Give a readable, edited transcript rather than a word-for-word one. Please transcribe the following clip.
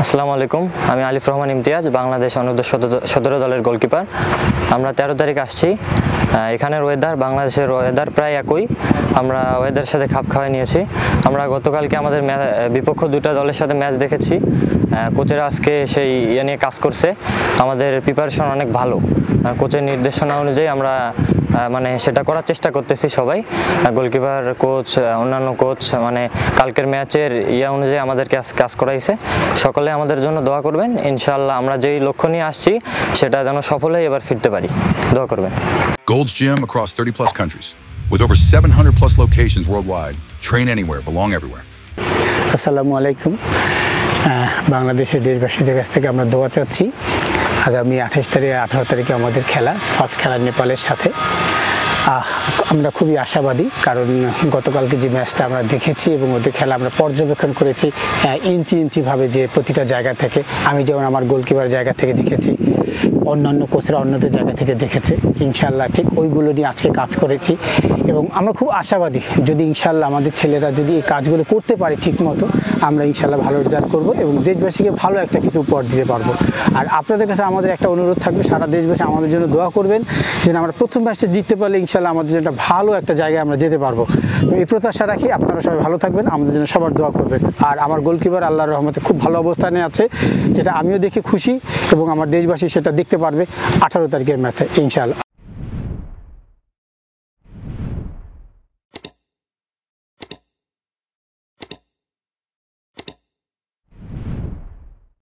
আসসালামু আলাইকুম, আমি আলিফ রহমান ইমতিয়াজ, বাংলাদেশ অনূর্ধ্ব 17 দলের গোলকিপার। আমরা 13 তারিখ আসছি। এখানের ওয়েদার বাংলাদেশের ওয়েদার প্রায় একই। আমরা ওয়েদারের সাথে খাপ খাওয়াই নিয়েছি। আমরা গতকালকে আমাদের বিপক্ষ দুটো দলের সাথে ম্যাচ দেখেছি। কোচেরা আজকে সেই ইয়ে নিয়ে কাজ করছে। আমাদের প্রিপারেশন অনেক ভালো। কোচের নির্দেশনা অনুযায়ী আমরা মানে সেটা করার চেষ্টা করতেছি সবাই। গোলকিপার কোচ, অন্যান্য কোচ মানে কালকের ম্যাচের অনুযায়ী আমাদেরকে কাজ করাইছে। সকলে আমাদের জন্য দোয়া করবেন। ইনশাআল্লাহ আমরা যেই লক্ষ্য নিয়ে আসছি সেটা যেন সফল হয়ে এবার ফিরতে পারি। দোয়া করবেন। Gold's Gym across 30 plus countries with over 700 plus locations worldwide. Train anywhere, belong everywhere. আসসালামু আলাইকুম। বাংলাদেশের দেশবাসীদের কাছ থেকে আমরা দোয়া চাচ্ছি। আগামী 28 তারিখ 18 তারিখে আমাদের খেলা, ফার্স্ট খেলা নেপালের সাথে। আমরা খুবই আশাবাদী, কারণ গতকালকে যে ম্যাচটা আমরা দেখেছি এবং ওদের খেলা আমরা পর্যবেক্ষণ করেছি ইঞ্চিভাবে, যে প্রতিটা জায়গা থেকে, আমি যেমন আমার গোলকিপার জায়গা থেকে দেখেছি, অন্যান্য কোচরা অন্যদের জায়গা থেকে দেখেছে। ইনশাল্লাহ ঠিক ওইগুলো নিয়ে আজকে কাজ করেছি এবং আমরা খুব আশাবাদী, যদি ইনশাল্লাহ আমাদের ছেলেরা যদি এই কাজগুলো করতে পারে ঠিক মতো, আমরা ইনশাল্লাহ ভালো রেজাল্ট করবো এবং দেশবাসীকে ভালো একটা কিছু উপহার দিতে পারবো। আর আপনাদের কাছে আমাদের একটা অনুরোধ থাকবে, সারা দেশবাসী আমাদের জন্য দোয়া করবেন, যেন আমরা প্রথম ম্যাচটা জিততে পারলে ইনশাল্লাহ আমাদের জন্য একটা ভালো একটা জায়গায় আমরা যেতে পারবো। তো এই প্রত্যাশা রাখি, আপনারা সবাই ভালো থাকবেন, আমাদের জন্য সবার দোয়া করবেন। আর আমার গোলকিপার আল্লাহর রহমতে খুব ভালো অবস্থানে আছে, যেটা আমিও দেখে খুশি এবং আমার দেশবাসী সেটা দেখতে পারবে 18 তারিখের ম্যাচে ইনশাআল্লাহ।